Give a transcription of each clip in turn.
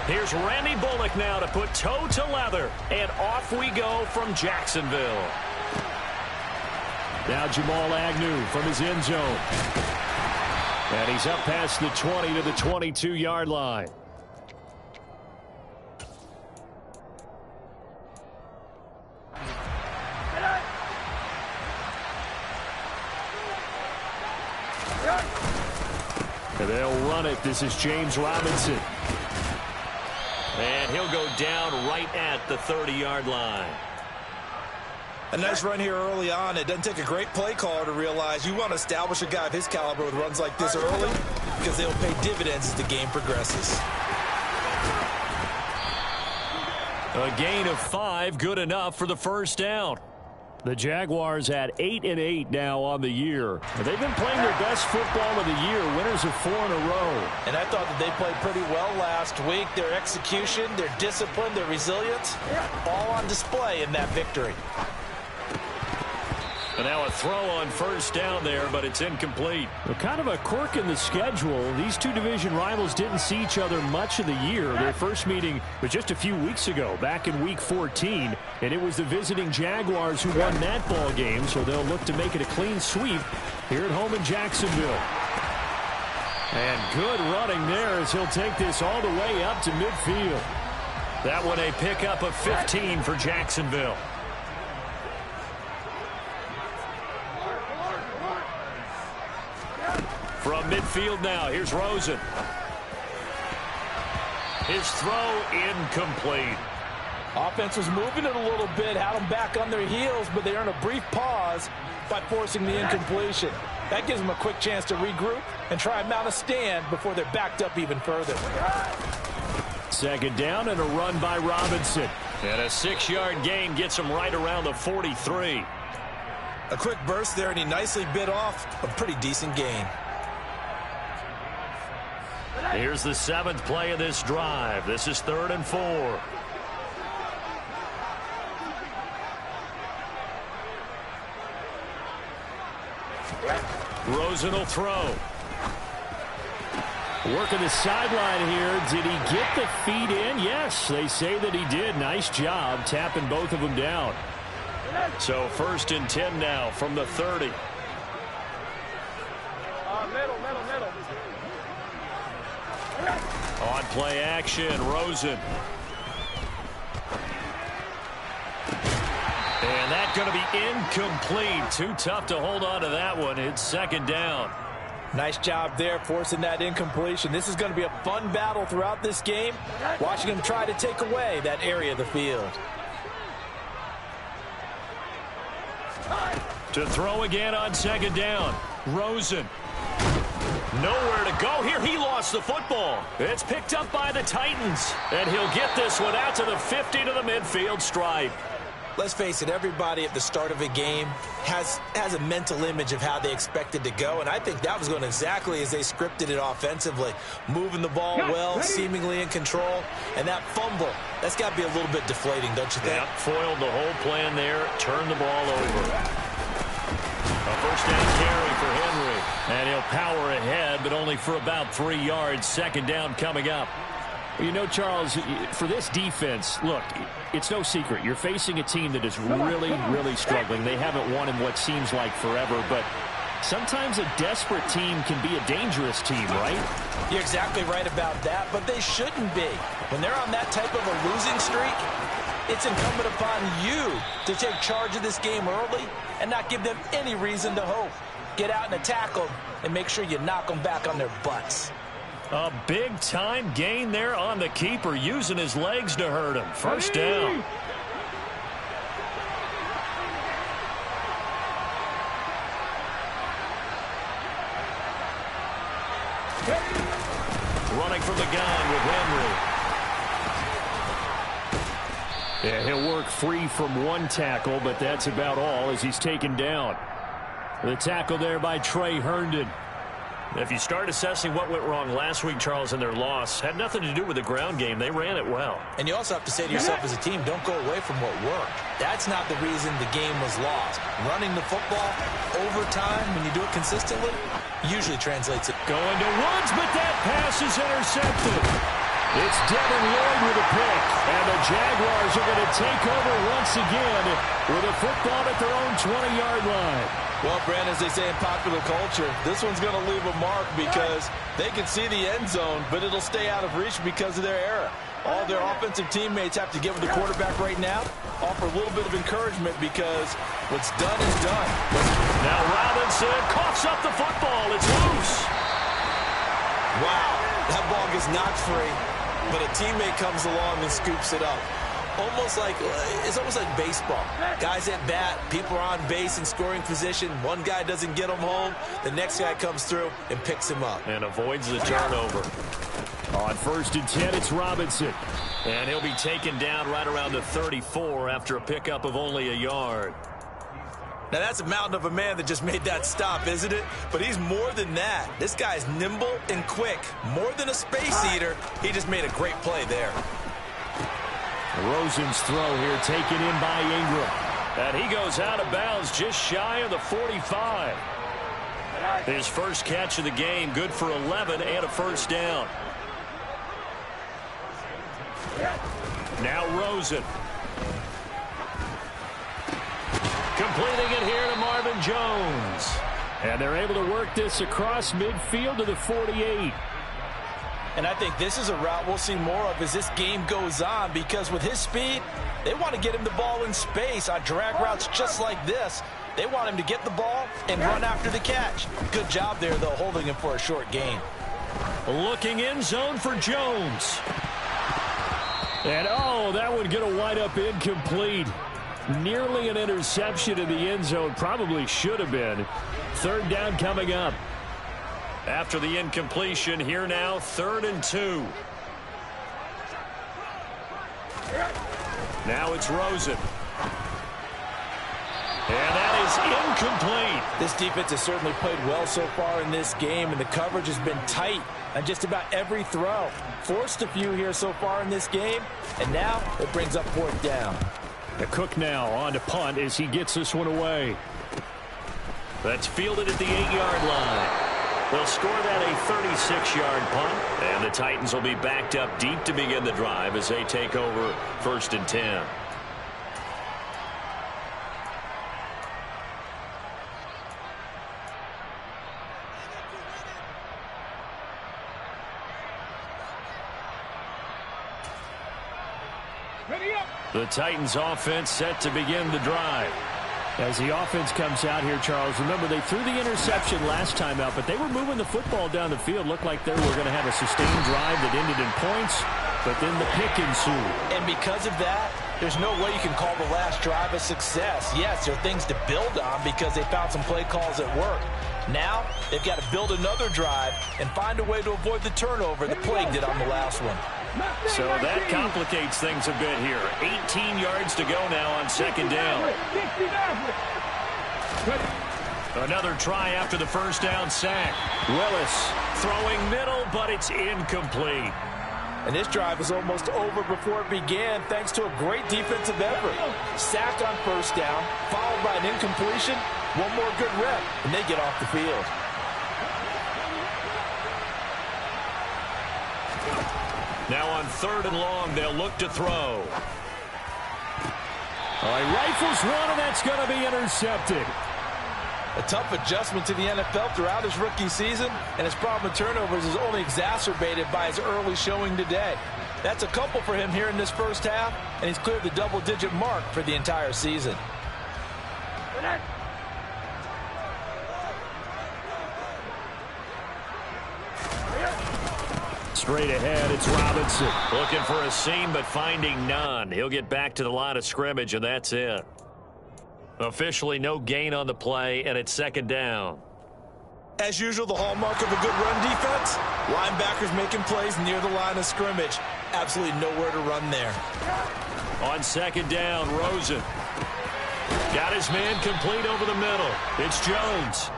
Here's Randy Bullock now to put toe to leather. And off we go from Jacksonville. Now Jamal Agnew from his end zone. And he's up past the 20 to the 22-yard line. And they'll run it. This is James Robinson. And he'll go down right at the 30-yard line. A nice run here early on. It doesn't take a great play caller to realize you want to establish a guy of his caliber with runs like this early because they'll pay dividends as the game progresses. A gain of 5, good enough for the first down. The Jaguars at 8-8 now on the year. They've been playing their best football of the year, winners of 4 in a row. And I thought that they played pretty well last week. Their execution, their discipline, their resilience, all on display in that victory. And now a throw on first down there, but it's incomplete. Well, kind of a quirk in the schedule. These two division rivals didn't see each other much of the year. Their first meeting was just a few weeks ago, back in Week 14. And it was the visiting Jaguars who won that ball game, so they'll look to make it a clean sweep here at home in Jacksonville. And good running there as he'll take this all the way up to midfield. That one a pickup of 15 for Jacksonville. From midfield now, here's Rosen. His throw incomplete. Offense was moving it a little bit, had them back on their heels, but they earned a brief pause by forcing the incompletion. That gives them a quick chance to regroup and try and mount a stand before they're backed up even further. Second down and a run by Robinson. And a 6-yard gain gets him right around the 43. A quick burst there, and he nicely bit off a pretty decent gain. Here's the 7th play of this drive. This is 3rd and 4. Rosen will throw. Working the sideline here. Did he get the feet in? Yes, they say that he did. Nice job tapping both of them down. So 1st and 10 now from the 30. Middle. On play action, Rosen. And that's going to be incomplete. Too tough to hold on to that one. It's 2nd down. Nice job there forcing that incompletion. This is going to be a fun battle throughout this game. Watching him try to take away that area of the field. To throw again on 2nd down. Rosen. Nowhere to go here. He lost the football. It's picked up by the Titans. And he'll get this one out to the 50 to the midfield stripe. Let's face it, everybody at the start of a game has a mental image of how they expect it to go, and I think that was going exactly as they scripted it offensively. Moving the ball well, seemingly in control, and that fumble, that's got to be a little bit deflating, don't you think? Yeah, foiled the whole plan there, turned the ball over. A first down carry for Henry. And he'll power ahead, but only for about 3 yards. 2nd down coming up. You know, Charles, for this defense, look, it's no secret. You're facing a team that is really, really struggling. They haven't won in what seems like forever, but sometimes a desperate team can be a dangerous team, right? You're exactly right about that, but they shouldn't be. When they're on that type of a losing streak, it's incumbent upon you to take charge of this game early and not give them any reason to hope. Get out and attack them and make sure you knock them back on their butts. A big-time gain there on the keeper, using his legs to hurt him. First down. Running from the gun with Henry. Yeah, he'll work free from one tackle, but that's about all as he's taken down. The tackle there by Trey Herndon. If you start assessing what went wrong last week, Charles, in their loss, had nothing to do with the ground game. They ran it well. And you also have to say to yourself as a team, don't go away from what worked. That's not the reason the game was lost. Running the football over time, when you do it consistently, usually translates it. Going to Woods, but that pass is intercepted. It's Devin Lloyd with a pick, and the Jaguars are going to take over once again with a football at their own 20-yard line. Well, Brandon, as they say in popular culture, this one's going to leave a mark because they can see the end zone, but it'll stay out of reach because of their error. All their offensive teammates have to get with the quarterback right now, offer a little bit of encouragement because what's done is done. Now Robinson coughs up the football. It's loose. Wow, that ball gets knocked free, but a teammate comes along and scoops it up. It's almost like baseball. Guys at bat, people are on base in scoring position. One guy doesn't get him home. The next guy comes through and picks him up. And avoids the turnover. On 1st and 10, it's Robinson. And he'll be taken down right around the 34 after a pickup of only a yard. Now, that's a mountain of a man that just made that stop, isn't it? But he's more than that. This guy's nimble and quick. More than a space eater, he just made a great play there. Rosen's throw here taken in by Ingram. And he goes out of bounds just shy of the 45. His first catch of the game, good for 11 and a first down. Now Rosen. Completing it here to Marvin Jones. And they're able to work this across midfield to the 48. And I think this is a route we'll see more of as this game goes on because with his speed, they want to get him the ball in space on drag routes just like this. They want him to get the ball and run after the catch. Good job there, though, holding him for a short gain. Looking in zone for Jones. And, oh, that would get a wind-up incomplete. Nearly an interception in the end zone. Probably should have been. 3rd down coming up. After the incompletion, here now, 3rd and 2. Now it's Rosen. And that is incomplete. This defense has certainly played well so far in this game, and the coverage has been tight on just about every throw. Forced a few here so far in this game, and now it brings up 4th down. The Cook now on to punt as he gets this one away. That's fielded at the 8-yard line. They'll score that a 36-yard punt, and the Titans will be backed up deep to begin the drive as they take over 1st and 10. The Titans offense set to begin the drive. As the offense comes out here, Charles, remember they threw the interception last time out, but they were moving the football down the field. Looked like they were going to have a sustained drive that ended in points, but then the pick ensued. And because of that, there's no way you can call the last drive a success. Yes, there are things to build on because they found some play calls at work. Now, they've got to build another drive and find a way to avoid the turnover that plagued it on the last one. So that complicates things a bit here. 18 yards to go now on 2nd down. Another try after the first down sack. Willis throwing middle, but it's incomplete. And this drive is almost over before it began thanks to a great defensive effort. Sack on 1st down, followed by an incompletion. One more good rep, and they get off the field. Now on 3rd and long, they'll look to throw. All right, rifles one, and that's going to be intercepted. A tough adjustment to the NFL throughout his rookie season, and his problem with turnovers is only exacerbated by his early showing today. That's a couple for him here in this first half, and he's cleared the double-digit mark for the entire season. Straight ahead, it's Robinson. Looking for a seam, but finding none. He'll get back to the line of scrimmage, and that's it. Officially no gain on the play, and it's 2nd down. As usual, the hallmark of a good run defense, linebackers making plays near the line of scrimmage. Absolutely nowhere to run there. On 2nd down, Rosen. Got his man complete over the middle. It's Jones.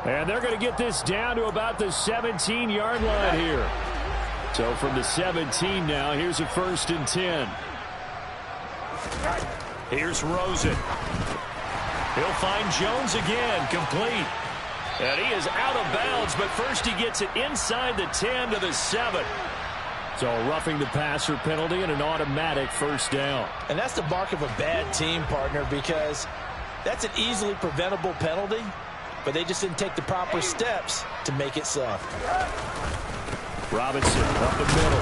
And they're going to get this down to about the 17-yard line here. So from the 17 now, here's a 1st and 10. Here's Rosen. He'll find Jones again, complete. And he is out of bounds, but first he gets it inside the 10 to the 7. So roughing the passer penalty and an automatic first down. And that's the mark of a bad team, partner, because that's an easily preventable penalty, but they just didn't take the proper steps to make it so. Robinson up the middle.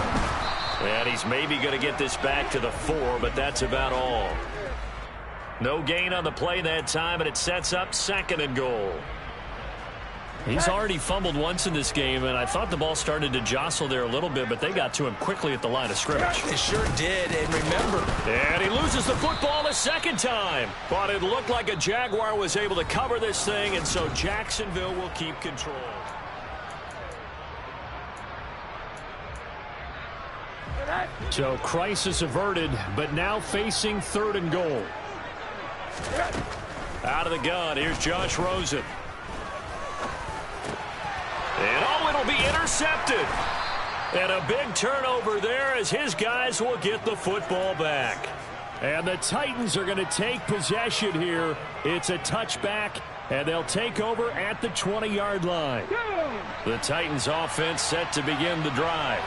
And he's maybe going to get this back to the 4, but that's about all. No gain on the play that time, and it sets up 2nd and goal. He's already fumbled once in this game, and I thought the ball started to jostle there a little bit, but they got to him quickly at the line of scrimmage. They sure did, and remember. And he loses the football a second time. But it looked like a Jaguar was able to cover this thing, and so Jacksonville will keep control. So crisis averted, but now facing 3rd and goal. Out of the gun, here's Josh Rosen. And it'll be intercepted. And a big turnover there as his guys will get the football back. And the Titans are going to take possession here. It's a touchback, and they'll take over at the 20-yard line. The Titans offense set to begin the drive.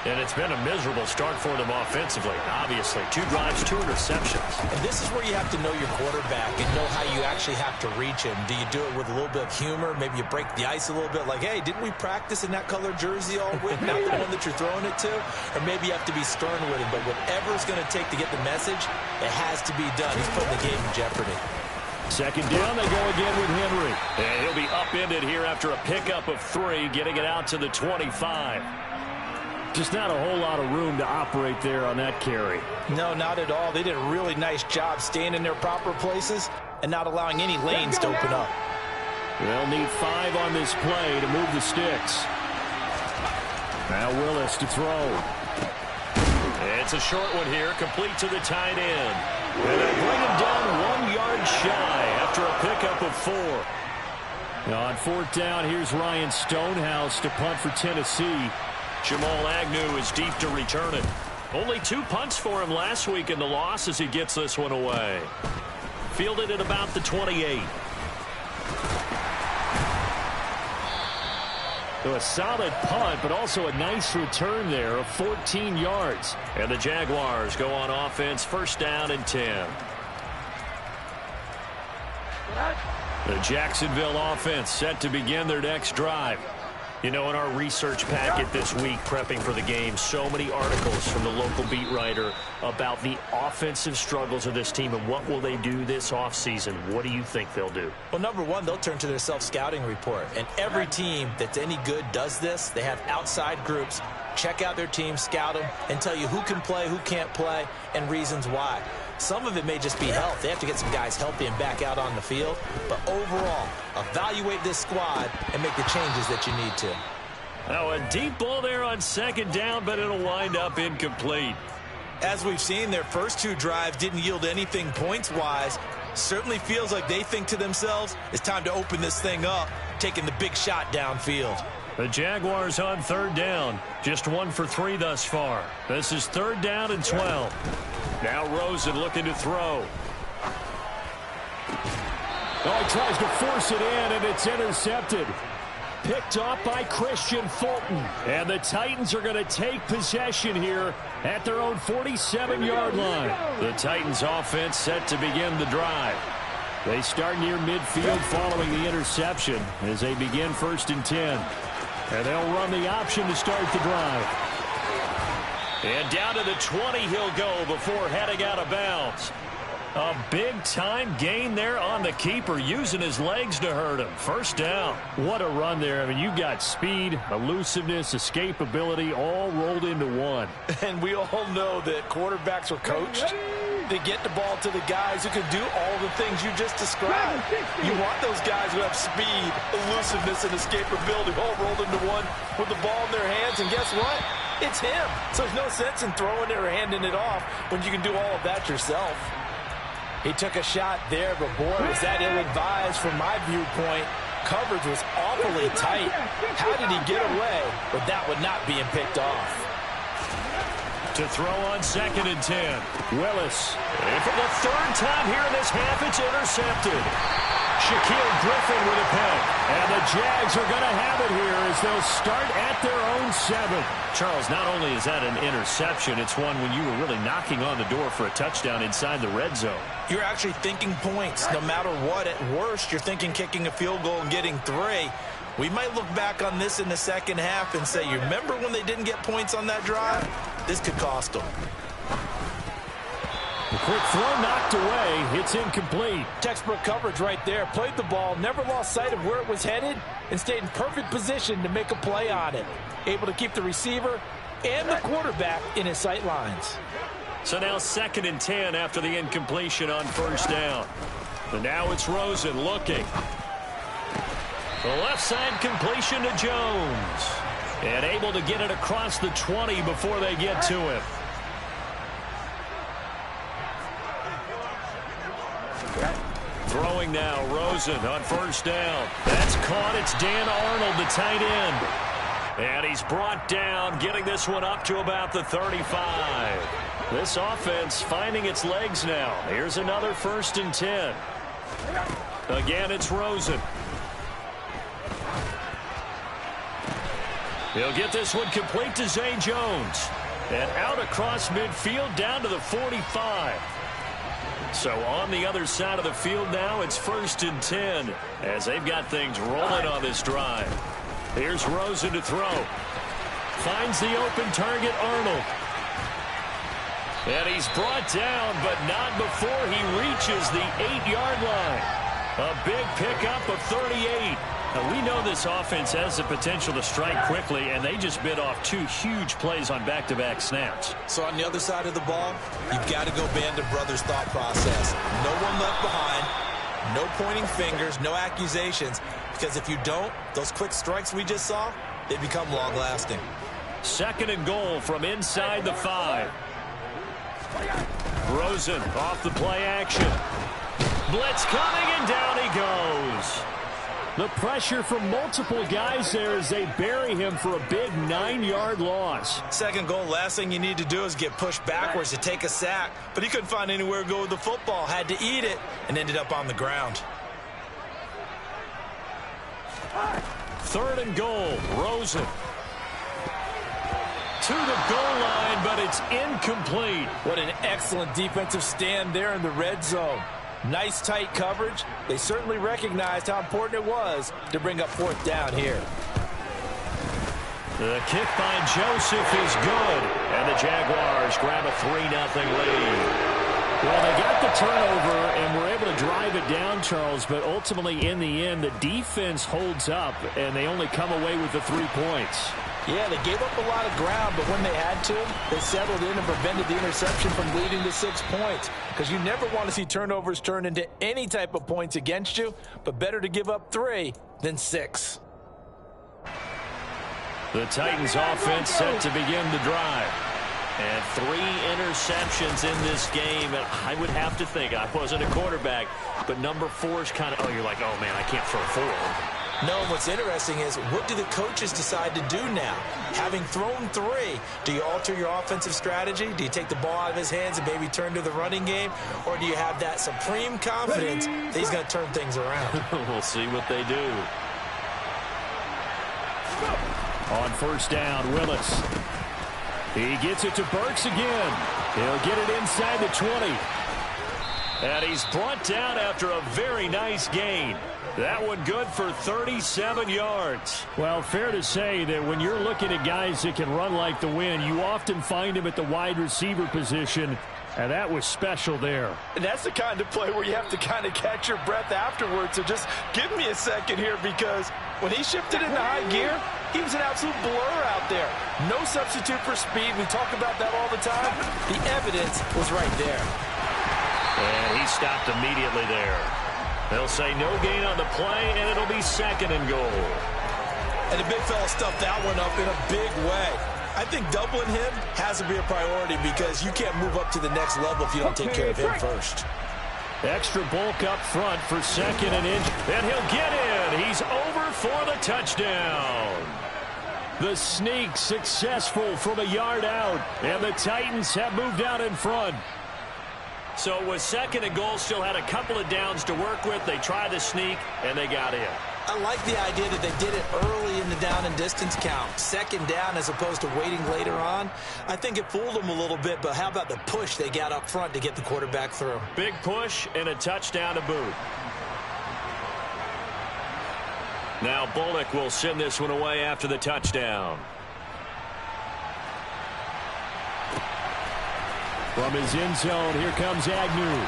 And it's been a miserable start for them offensively. Obviously, 2 drives, 2 interceptions. And this is where you have to know your quarterback and know how you actually have to reach him. Do you do it with a little bit of humor? Maybe you break the ice a little bit, like, hey, didn't we practice in that color jersey all week? Not the one that you're throwing it to? Or maybe you have to be stern with him. But whatever it's going to take to get the message, it has to be done. He's putting the game in jeopardy. 2nd down, they go again with Henry. And he'll be upended here after a pickup of 3, getting it out to the 25. Just not a whole lot of room to operate there on that carry. No, not at all. They did a really nice job staying in their proper places and not allowing any lanes to open up. They'll need 5 on this play to move the sticks. Now Willis to throw. It's a short one here, complete to the tight end. And they bring him down 1 yard shy after a pickup of 4. Now on 4th down, here's Ryan Stonehouse to punt for Tennessee. Jamal Agnew is deep to return it. Only 2 punts for him last week in the loss as he gets this one away. Fielded at about the 28. So a solid punt, but also a nice return there of 14 yards. And the Jaguars go on offense, 1st down and 10. The Jacksonville offense set to begin their next drive. You know, in our research packet this week, prepping for the game, so many articles from the local beat writer about the offensive struggles of this team and what will they do this offseason. What do you think they'll do? Well, number one, they'll turn to their self-scouting report. And every team that's any good does this. They have outside groups. Check out their team, scout them, and tell you who can play, who can't play, and reasons why. Some of it may just be health. They have to get some guys healthy and back out on the field. But overall, evaluate this squad and make the changes that you need to. Now a deep ball there on 2nd down, but it'll wind up incomplete. As we've seen, their first 2 drives didn't yield anything points-wise. Certainly feels like they think to themselves, it's time to open this thing up, taking the big shot downfield. The Jaguars on 3rd down. Just 1 for 3 thus far. This is 3rd down and 12. Now Rosen looking to throw. Oh, he tries to force it in, and it's intercepted. Picked off by Christian Fulton. And the Titans are going to take possession here at their own 47-yard line. The Titans offense set to begin the drive. They start near midfield following the interception as they begin 1st and 10. And they'll run the option to start the drive. And down to the 20 he'll go before heading out of bounds. A big-time gain there on the keeper, using his legs to hurt him. 1st down. What a run there. I mean, you've got speed, elusiveness, escapability, all rolled into one. And we all know that quarterbacks are coached to get the ball to the guys who can do all the things you just described. You want those guys who have speed, elusiveness, and escapability all rolled into one with the ball in their hands. And guess what? It's him. So there's no sense in throwing it or handing it off when you can do all of that yourself. He took a shot there, but boy, was that ill-advised from my viewpoint. Coverage was awfully tight. How did he get away with that one not being picked off? To throw on 2nd and 10. Willis. And for the 3rd time here in this half, it's intercepted. Shaquille Griffin with a pick. And the Jags are going to have it here as they'll start at their own 7. Charles, not only is that an interception, it's one when you were really knocking on the door for a touchdown inside the red zone. You're actually thinking points. No matter what, at worst, you're thinking kicking a field goal and getting 3. We might look back on this in the second half and say, you remember when they didn't get points on that drive? This could cost them. The quick throw knocked away. It's incomplete. Textbook coverage right there. Played the ball, never lost sight of where it was headed, and stayed in perfect position to make a play on it. Able to keep the receiver and the quarterback in his sight lines. So now 2nd and 10 after the incompletion on first down. And now it's Rosen looking. The left side completion to Jones. And able to get it across the 20 before they get to him. Throwing now, Rosen on first down. That's caught. It's Dan Arnold, the tight end. And he's brought down, getting this one up to about the 35. This offense finding its legs now. Here's another 1st and 10. Again, it's Rosen. He'll get this one complete to Zay Jones. And out across midfield down to the 45. So on the other side of the field now, it's 1st and 10 as they've got things rolling on this drive. Here's Rosen to throw. Finds the open target, Arnold. And he's brought down, but not before he reaches the 8-yard line. A big pickup of 38. Now, we know this offense has the potential to strike quickly, and they just bit off 2 huge plays on back-to-back snaps. So on the other side of the ball, you've got to go band of brothers thought process. No one left behind, no pointing fingers, no accusations, because if you don't, those quick strikes we just saw, they become long-lasting. 2nd and goal from inside the 5. Rosen off the play action. Blitz coming, and down he goes. The pressure from multiple guys there as they bury him for a big 9-yard loss. 2nd goal, last thing you need to do is get pushed backwards to take a sack. But he couldn't find anywhere to go with the football. Had to eat it and ended up on the ground. 3rd and goal, Rosen. To the goal line, but it's incomplete. What an excellent defensive stand there in the red zone. Nice tight coverage. They certainly recognized how important it was to bring up 4th down here. The kick by Joseph is good. And the Jaguars grab a 3-0 lead. Well, they got the turnover and were able to drive it down, Charles, but ultimately in the end, the defense holds up, and they only come away with the 3 points. Yeah, they gave up a lot of ground, but when they had to, they settled in and prevented the interception from leading to 6 points. Because you never want to see turnovers turn into any type of points against you, but better to give up 3 than 6. The Titans offense set to begin the drive. And 3 interceptions in this game. And I would have to think, I wasn't a quarterback, but number 4 is kind of, you're like, oh, man, I can't throw 4. No, what's interesting is, what do the coaches decide to do now? Having thrown 3, do you alter your offensive strategy? Do you take the ball out of his hands and maybe turn to the running game? Or do you have that supreme confidence that he's going to turn things around? We'll see what they do. On first down, Willis. He gets it to Burks again. He'll get it inside the 20. And he's brought down after a very nice gain. That one good for 37 yards. Well, fair to say that when you're looking at guys that can run like the wind, you often find him at the wide receiver position, and that was special there. And that's the kind of play where you have to kind of catch your breath afterwards. So just give me a second here, because when he shifted into high gear, he was an absolute blur out there. No substitute for speed. We talk about that all the time. The evidence was right there. And he stopped immediately there. They'll say no gain on the play, and it'll be 2nd and goal. And the big fella stuffed that one up in a big way. I think doubling him has to be a priority, because you can't move up to the next level if you don't take care of him first. Extra bulk up front for 2nd and inch. And he'll get in. He's over for the touchdown. The sneak successful from a yard out, and the Titans have moved out in front. So with second and goal, still had a couple of downs to work with. They tried the sneak, and they got in. I like the idea that they did it early in the down and distance count. Second down as opposed to waiting later on. I think it fooled them a little bit, but how about the push they got up front to get the quarterback through? Big push and a touchdown to boot. Now Bullock will send this one away after the touchdown. From his end zone, here comes Agnew.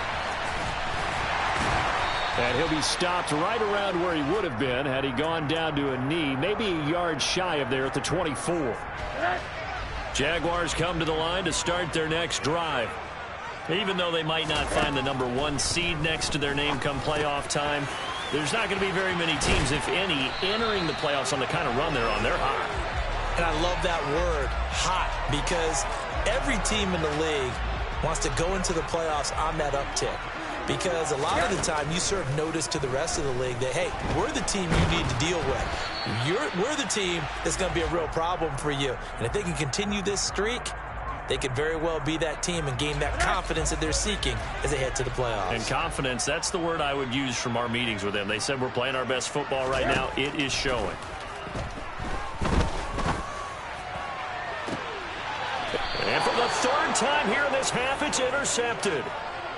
And he'll be stopped right around where he would have been had he gone down to a knee, maybe a yard shy of there at the 24. Jaguars come to the line to start their next drive. Even though they might not find the #1 seed next to their name come playoff time, there's not going to be very many teams, if any, entering the playoffs on the kind of run they're on. They're hot. And I love that word, hot, because every team in the league wants to go into the playoffs on that uptick. Because a lot of the time you serve notice to the rest of the league that, hey, we're the team you need to deal with. We're the team that's going to be a real problem for you. And if they can continue this streak, they could very well be that team and gain that confidence that they're seeking as they head to the playoffs. And confidence, that's the word I would use from our meetings with them. They said we're playing our best football right now. It is showing. And for the third time here in this half, it's intercepted.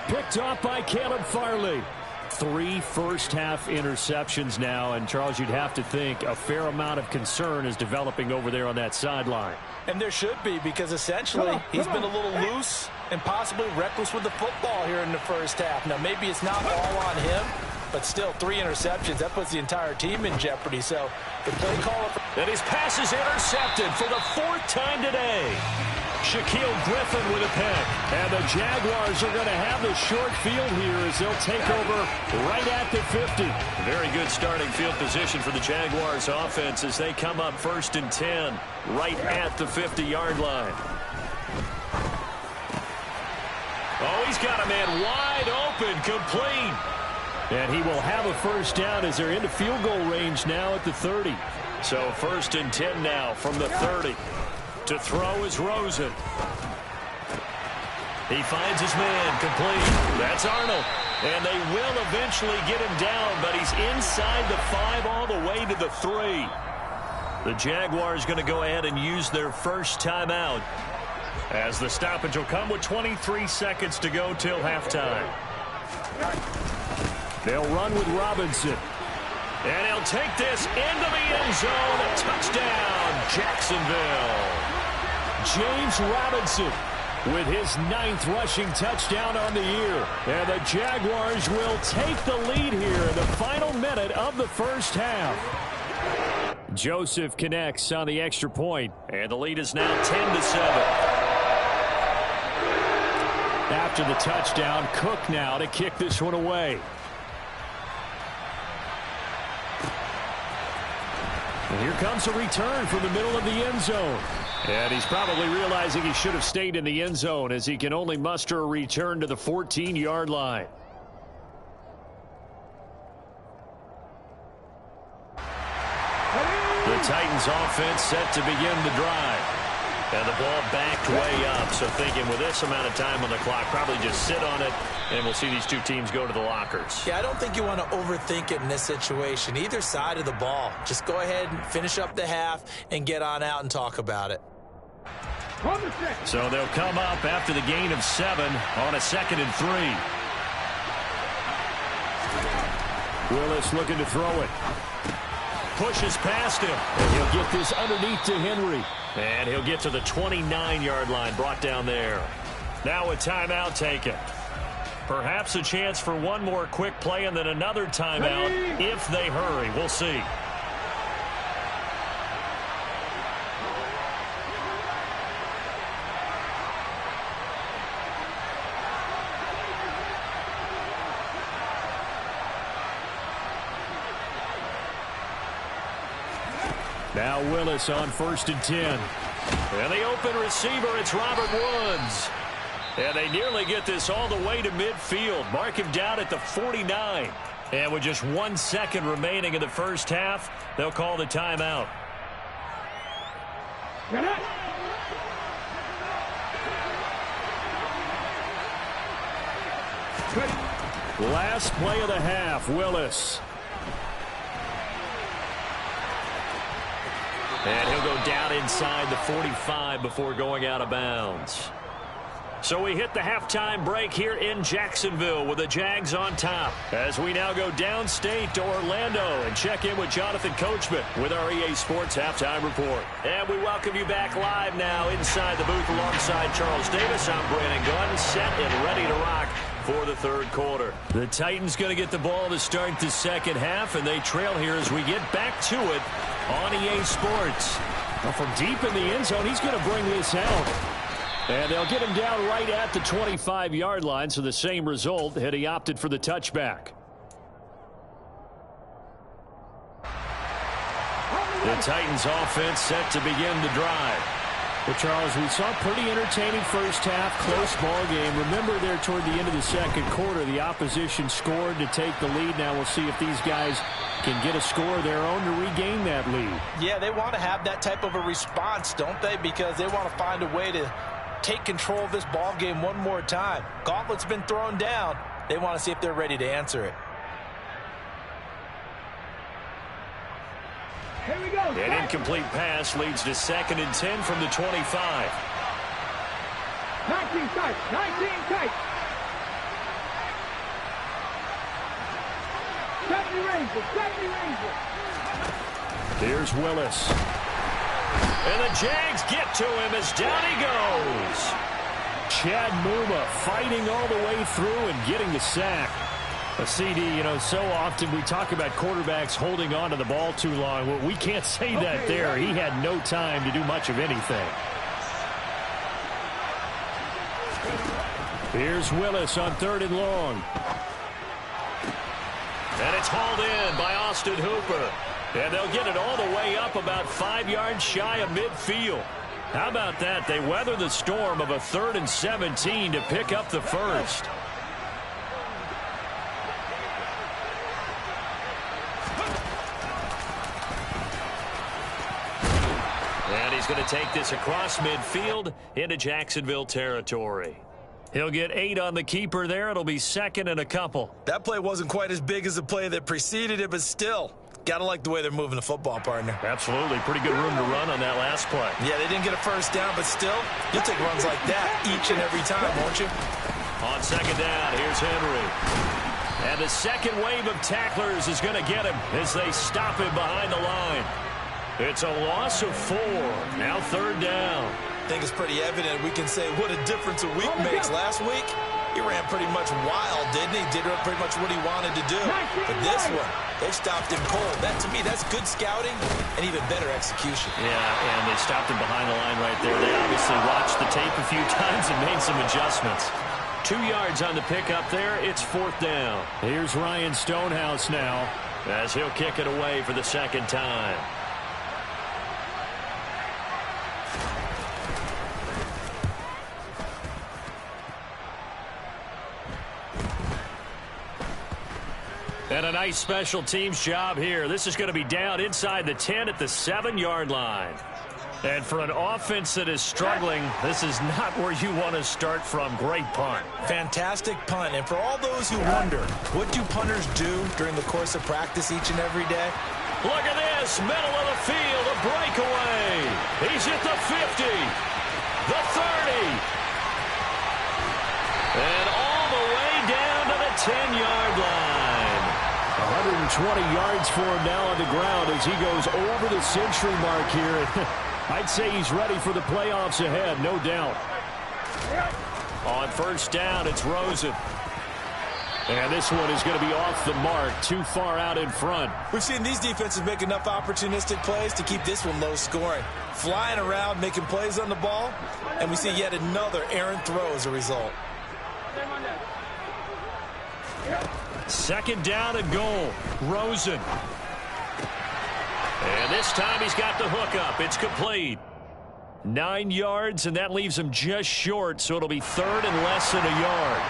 Picked off by Caleb Farley. 3 first-half interceptions now, and Charles, you'd have to think a fair amount of concern is developing over there on that sideline. And there should be, because essentially he's been a little loose and possibly reckless with the football here in the first half. Now, maybe it's not all on him, but still 3 interceptions. That puts the entire team in jeopardy. So the play caller... And his pass is intercepted for the 4th time today. Shaquille Griffin with a pick. And the Jaguars are going to have the short field here as they'll take over right at the 50. Very good starting field position for the Jaguars offense as they come up 1st and 10 right at the 50-yard line. Oh, he's got a man wide open, complete. And he will have a first down as they're into field goal range now at the 30. So 1st and 10 now from the 30. To throw is Rosen. He finds his man, complete. That's Arnold. And they will eventually get him down, but he's inside the 5 all the way to the 3. The Jaguars going to go ahead and use their first timeout as the stoppage will come with 23 seconds to go till halftime. They'll run with Robinson. And he'll take this into the end zone. A touchdown, Jacksonville. James Robinson with his 9th rushing touchdown on the year. And the Jaguars will take the lead here in the final minute of the first half. Joseph connects on the extra point. And the lead is now 10-7. After the touchdown, Cook now to kick this one away. And here comes a return from the middle of the end zone. And he's probably realizing he should have stayed in the end zone as he can only muster a return to the 14-yard line. The Titans offense set to begin the drive. And the ball backed way up. So thinking with this amount of time on the clock, probably just sit on it, and we'll see these two teams go to the lockers. Yeah, I don't think you want to overthink it in this situation. Either side of the ball. Just go ahead and finish up the half and get on out and talk about it. So they'll come up after the gain of 7 on a 2nd and 3. Willis looking to throw it. Pushes past him. And he'll get this underneath to Henry. And he'll get to the 29-yard line, brought down there. Now a timeout taken. Perhaps a chance for one more quick play and then another timeout if they hurry. We'll see. Now Willis on 1st and 10. And the open receiver, it's Robert Woods. And they nearly get this all the way to midfield. Mark him down at the 49. And with just 1 second remaining in the first half, they'll call the timeout. Last play of the half, Willis. And he'll go down inside the 45 before going out of bounds. So we hit the halftime break here in Jacksonville with the Jags on top. As we now go downstate to Orlando and check in with Jonathan Coachman with our EA Sports Halftime Report. And we welcome you back live now inside the booth alongside Charles Davis. I'm Brandon Gunn, set and ready to rock for the third quarter. The Titans going to get the ball to start the second half, and they trail here as we get back to it on EA Sports. Well, from deep in the end zone, he's going to bring this out. And they'll get him down right at the 25-yard line, so the same result had he opted for the touchback. The Titans offense set to begin the drive. Well, Charles, we saw a pretty entertaining first half, close ball game. Remember there toward the end of the second quarter, the opposition scored to take the lead. Now we'll see if these guys can get a score of their own to regain that lead. Yeah, they want to have that type of a response, don't they? Because they want to find a way to take control of this ball game one more time. Gauntlet's been thrown down. They want to see if they're ready to answer it. Here we go. An incomplete pass leads to 2nd and 10 from the 25. 19 tight. 19 tight. 70 Rangers. 70 Rangers. Here's Willis. And the Jags get to him as down he goes. Chad Muma fighting all the way through and getting the sack. A CD, you know, so often we talk about quarterbacks holding on to the ball too long. Well, we can't say that there. He had no time to do much of anything. Here's Willis on 3rd and long. And it's hauled in by Austin Hooper. And they'll get it all the way up about 5 yards shy of midfield. How about that? They weather the storm of a 3rd and 17 to pick up the first. And he's going to take this across midfield into Jacksonville territory. He'll get 8 on the keeper there. It'll be 2nd and a couple. That play wasn't quite as big as the play that preceded it, but still, got to like the way they're moving the football, partner. Absolutely. Pretty good room to run on that last play. Yeah, they didn't get a first down, but still, you'll take runs like that each and every time, won't you? On 2nd down, here's Henry. And the second wave of tacklers is going to get him as they stop him behind the line. It's a loss of 4. Now 3rd down. I think it's pretty evident. We can say what a difference a week makes. Last week, he ran pretty much wild, didn't he? Did pretty much what he wanted to do. But this one, they stopped him cold. That, to me, that's good scouting and even better execution. Yeah, and they stopped him behind the line right there. They obviously watched the tape a few times and made some adjustments. 2 yards on the pickup there. It's 4th down. Here's Ryan Stonehouse now, as he'll kick it away for the 2nd time. And a nice special teams job here. This is going to be down inside the 10 at the 7-yard line. And for an offense that is struggling, this is not where you want to start from. Great punt. Fantastic punt. And for all those who wonder, what do punters do during the course of practice each and every day? Look at this. Middle of the field, a breakaway. He's at the 50, the 30. And all the way down to the 10-yard line. 120 yards for him now on the ground as he goes over the century mark here. I'd say he's ready for the playoffs ahead, no doubt. On 1st down, it's Rosen. And this one is going to be off the mark, too far out in front. We've seen these defenses make enough opportunistic plays to keep this one low scoring. Flying around, making plays on the ball, and we see yet another errant throw as a result. 2nd down and goal. Rosen. And this time he's got the hook up. It's complete. 9 yards, and that leaves him just short, so it'll be 3rd and less than a yard.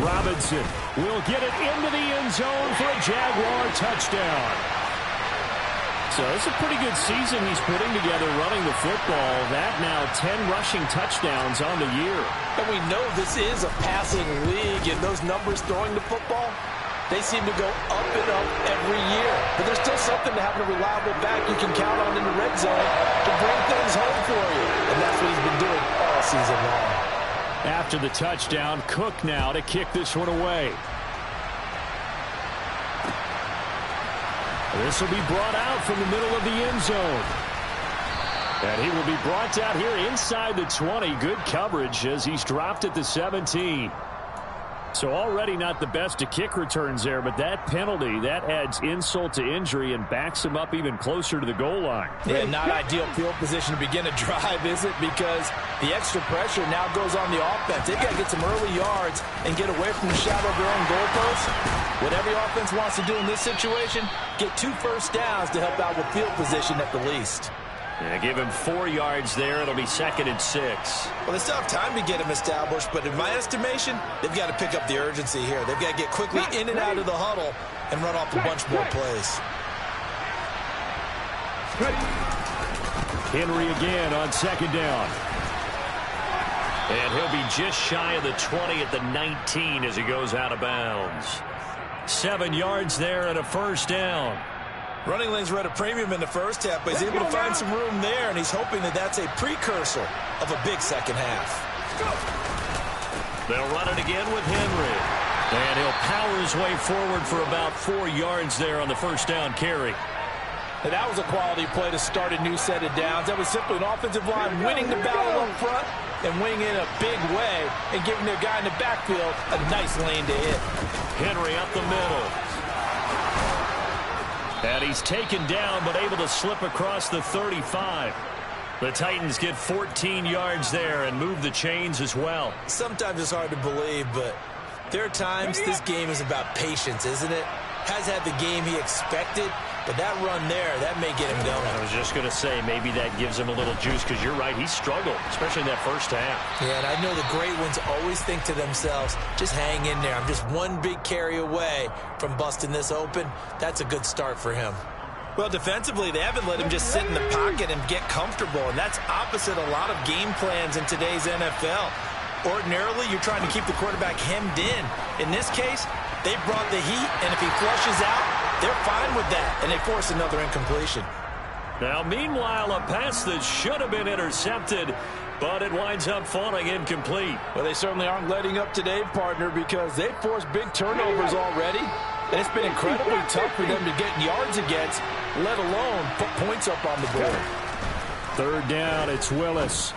Robinson will get it into the end zone for a Jaguar touchdown. So it's a pretty good season he's putting together running the football. That now 10 rushing touchdowns on the year. And we know this is a passing league, and those numbers throwing the football, they seem to go up and up every year. But there's still something to having a reliable back you can count on in the red zone to bring things home for you. And that's what he's been doing all season long. After the touchdown, Cook now to kick this one away. This will be brought out from the middle of the end zone. And he will be brought down here inside the 20. Good coverage as he's dropped at the 17. So already not the best of kick returns there, but that penalty, that adds insult to injury and backs him up even closer to the goal line. Yeah, not ideal field position to begin a drive, is it? Because the extra pressure now goes on the offense. They've got to get some early yards and get away from the shadow of their own goalposts. What every offense wants to do in this situation, get 2 first downs to help out with field position at the least. Yeah, give him 4 yards there. It'll be 2nd and 6. Well, they still have time to get him established, but in my estimation, they've got to pick up the urgency here. They've got to get quickly in and out of the huddle and run off a bunch more plays. Henry again on 2nd down. And he'll be just shy of the 20 at the 19 as he goes out of bounds. 7 yards there and a first down. Running lanes were at a premium in the first half, but he's able to find some room there, and he's hoping that that's a precursor of a big second half. They'll run it again with Henry. And he'll power his way forward for about 4 yards there on the first down carry. And that was a quality play to start a new set of downs. That was simply an offensive line winning the battle up front and winning in a big way and giving their guy in the backfield a nice lane to hit. Henry up the middle. And he's taken down but able to slip across the 35. The Titans get 14 yards there and move the chains as well. Sometimes it's hard to believe, but there are times this game is about patience, isn't it? Has had the game he expected, but that run there, that may get him going. I was just going to say, maybe that gives him a little juice, because you're right, he struggled, especially in that first half. Yeah, and I know the great ones always think to themselves, just hang in there. I'm just one big carry away from busting this open. That's a good start for him. Well, defensively, they haven't let him just sit in the pocket and get comfortable, and that's opposite a lot of game plans in today's NFL. Ordinarily, you're trying to keep the quarterback hemmed in. In this case, they brought the heat, and if he flushes out, they're fine with that, and they force another incompletion. Now, meanwhile, a pass that should have been intercepted, but it winds up falling incomplete. Well, they certainly aren't letting up today, partner, because they've forced big turnovers already, and it's been incredibly tough for them to get yards against, let alone put points up on the board. 3rd down, it's Willis.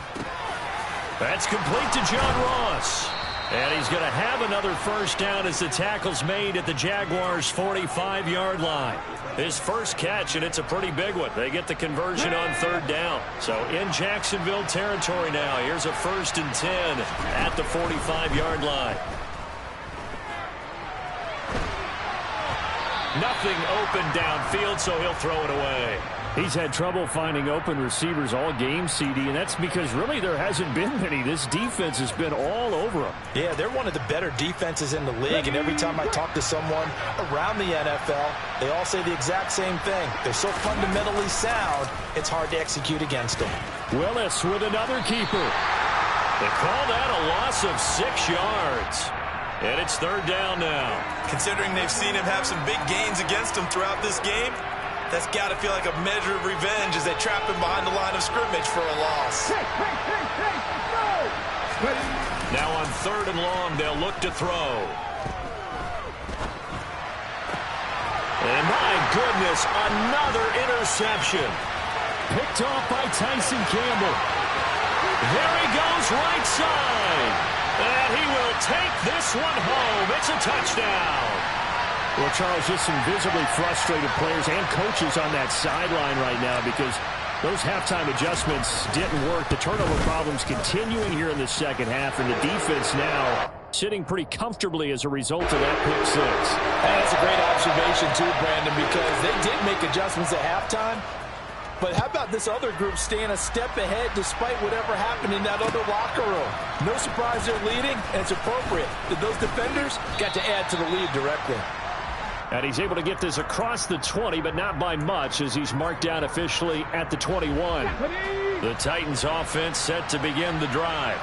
That's complete to John Ross. And he's going to have another first down as the tackle's made at the Jaguars' 45-yard line. His first catch, and it's a pretty big one. They get the conversion on 3rd down. So in Jacksonville territory now. Here's a 1st and 10 at the 45-yard line. Nothing open downfield, so he'll throw it away. He's had trouble finding open receivers all game, CD, and that's because really there hasn't been many. This defense has been all over him. Yeah, they're one of the better defenses in the league, and every time I talk to someone around the NFL, they all say the exact same thing. They're so fundamentally sound, it's hard to execute against them. Willis with another keeper. They call that a loss of 6 yards. And it's 3rd down now. Considering they've seen him have some big gains against them throughout this game, that's got to feel like a measure of revenge as they trap him behind the line of scrimmage for a loss. Now on 3rd and long, they'll look to throw. And my goodness, another interception. Picked off by Tyson Campbell. There he goes, right side. And he will take this one home. It's a touchdown. Well, Charles, just some visibly frustrated players and coaches on that sideline right now because those halftime adjustments didn't work. The turnover problems continuing here in the second half, and the defense now sitting pretty comfortably as a result of that pick 6. And that's a great observation, too, Brandon, because they did make adjustments at halftime. But how about this other group staying a step ahead despite whatever happened in that other locker room? No surprise they're leading, and it's appropriate that those defenders got to add to the lead directly. And he's able to get this across the 20, but not by much, as he's marked down officially at the 21. The Titans offense set to begin the drive.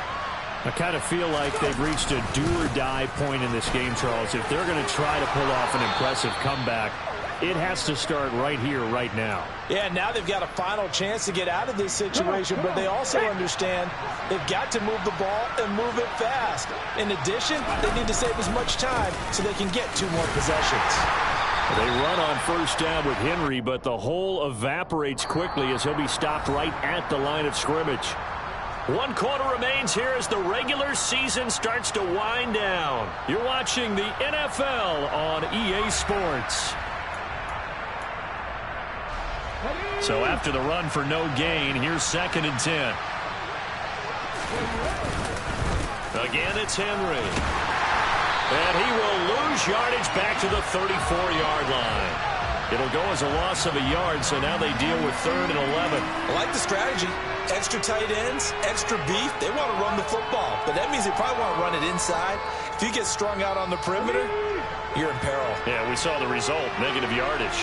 I kind of feel like they've reached a do-or-die point in this game, Charles. If they're going to try to pull off an impressive comeback, it has to start right here, right now. Yeah, now they've got a final chance to get out of this situation, but they also understand they've got to move the ball and move it fast. In addition, they need to save as much time so they can get 2 more possessions. They run on first down with Henry, but the hole evaporates quickly as he'll be stopped right at the line of scrimmage. 1 quarter remains here as the regular season starts to wind down. You're watching the NFL on EA Sports. So after the run for no gain, here's 2nd and 10. Again, it's Henry. And he will lose yardage back to the 34-yard line. It'll go as a loss of a yard, so now they deal with 3rd and 11. I like the strategy. Extra tight ends, extra beef. They want to run the football, but that means they probably want to run it inside. If you get strung out on the perimeter, you're in peril. Yeah, we saw the result, negative yardage.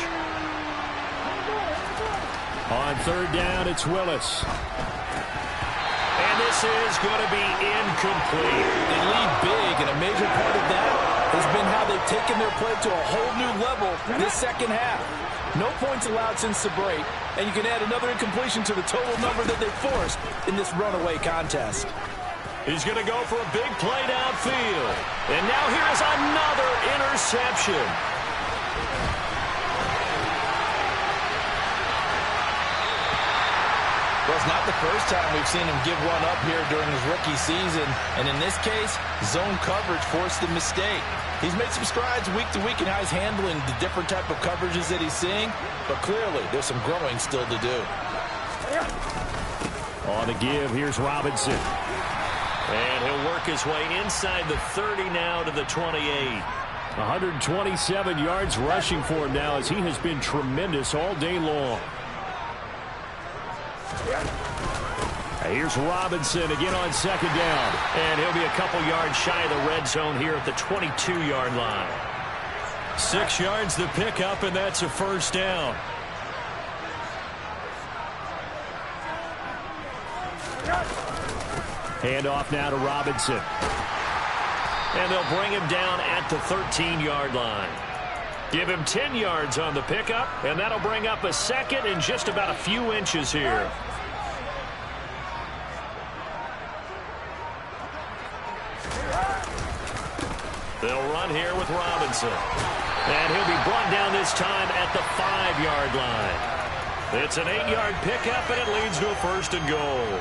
On 3rd down, it's Willis. And this is going to be incomplete. They lead big, and a major part of that has been how they've taken their play to a whole new level this second half. No points allowed since the break, and you can add another incompletion to the total number that they forced in this runaway contest. He's going to go for a big play downfield. And now here is another interception. Well, it's not the first time we've seen him give one up here during his rookie season. And in this case, zone coverage forced the mistake. He's made some strides week to week in how he's handling the different type of coverages that he's seeing. But clearly, there's some growing still to do. On the give, here's Robinson. And he'll work his way inside the 30 now to the 28. 127 yards rushing for him now as he has been tremendous all day long. Here's Robinson again on 2nd down. And he'll be a couple yards shy of the red zone here at the 22-yard line. 6 yards the pickup, and that's a 1st down. Handoff now to Robinson. And they'll bring him down at the 13-yard line. Give him 10 yards on the pickup, and that'll bring up a 2nd and just about a few inches here. They'll run here with Robinson. And he'll be brought down this time at the 5-yard line. It's an 8-yard pickup, and it leads to a 1st and goal.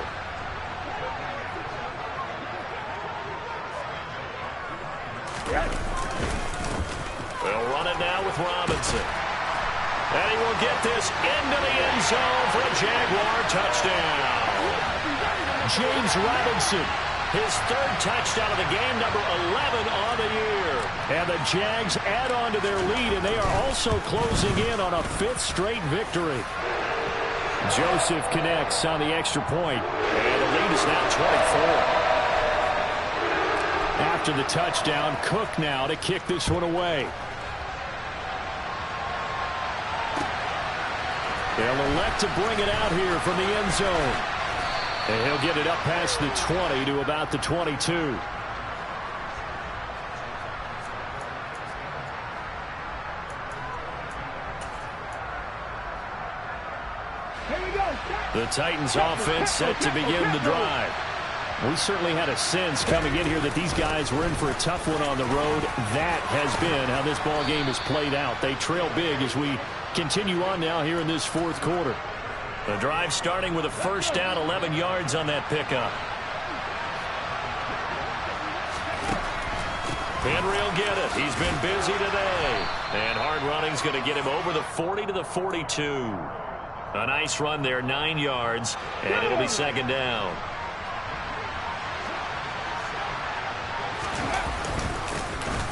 They'll run it now with Robinson. And he will get this into the end zone for a Jaguar touchdown. James Robinson, his 3rd touchdown of the game, number 11 on the year. And the Jags add on to their lead, and they are also closing in on a 5th straight victory. Joseph connects on the extra point. And the lead is now 24. After the touchdown, Cook now to kick this one away. They'll elect to bring it out here from the end zone. And he'll get it up past the 20 to about the 22. The Titans offense set to begin the drive. We certainly had a sense coming in here that these guys were in for a tough one on the road. That has been how this ball game has played out. They trail big as we continue on now here in this 4th quarter. The drive starting with a 1st down, 11 yards on that pickup. Henry will get it. He's been busy today. And hard running's going to get him over the 40 to the 42. A nice run there, 9 yards, and it'll be 2nd down.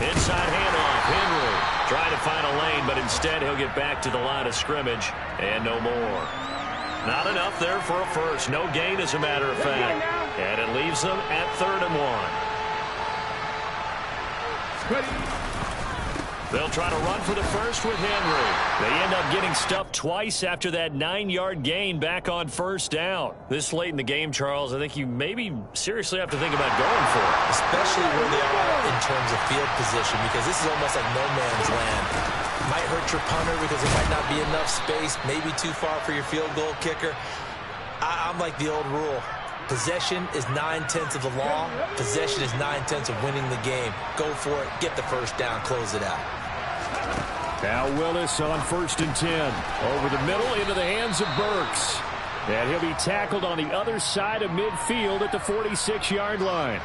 Inside handoff, Henry trying to find a lane, but instead he'll get back to the line of scrimmage, and no more. Not enough there for a 1st. No gain, as a matter of fact. And it leaves them at 3rd and 1. They'll try to run for the first with Henry. They end up getting stuffed twice after that 9-yard gain back on first down. This late in the game, Charles, I think you maybe seriously have to think about going for it. Especially where they are in terms of field position, because this is almost like no man's land. Might hurt your punter because there might not be enough space, maybe too far for your field goal kicker. I'm like the old rule. Possession is 9/10 of the law. Possession is 9/10 of winning the game. Go for it. Get the first down. Close it out. Now Willis on 1st and 10. Over the middle into the hands of Burks. And he'll be tackled on the other side of midfield at the 46-yard line.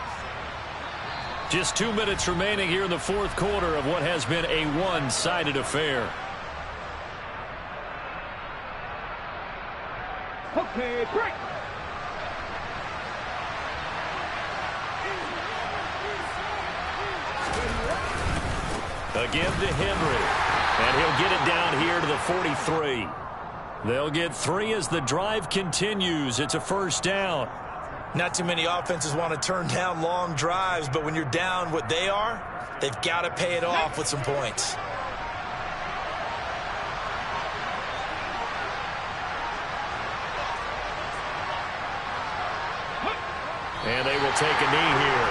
Just 2 minutes remaining here in the fourth quarter of what has been a one-sided affair. Okay, break. Again to Henry. And he'll get it down here to the 43. They'll get 3 as the drive continues. It's a first down. Not too many offenses want to turn down long drives, but when you're down what they are, they've got to pay it off with some points. And they will take a knee here.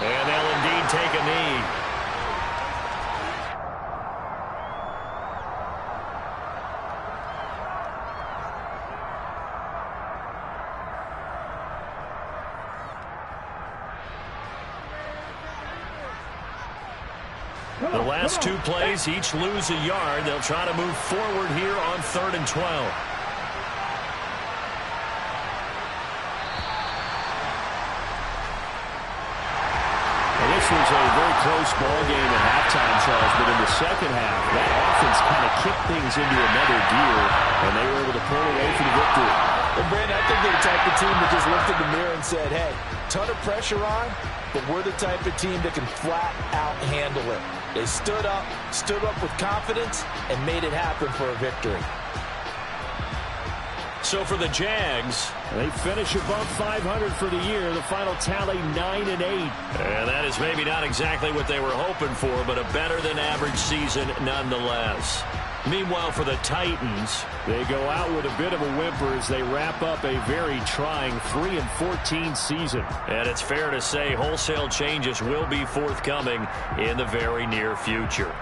And they'll indeed take a knee. The last 2 plays, each lose a yard. They'll try to move forward here on 3rd and 12. This was a very close ball game at halftime, Charles, but in the second half, that offense kind of kicked things into another gear, and they were able to pull away for the victory. Well, Brandon, I think they're the type of team that just looked in the mirror and said, hey, ton of pressure on, but we're the type of team that can flat out handle it. They stood up with confidence, and made it happen for a victory. So for the Jags, they finish above 500 for the year. The final tally 9-8. And that is maybe not exactly what they were hoping for, but a better than average season nonetheless. Meanwhile, for the Titans, they go out with a bit of a whimper as they wrap up a very trying 3-14 season. And it's fair to say wholesale changes will be forthcoming in the very near future.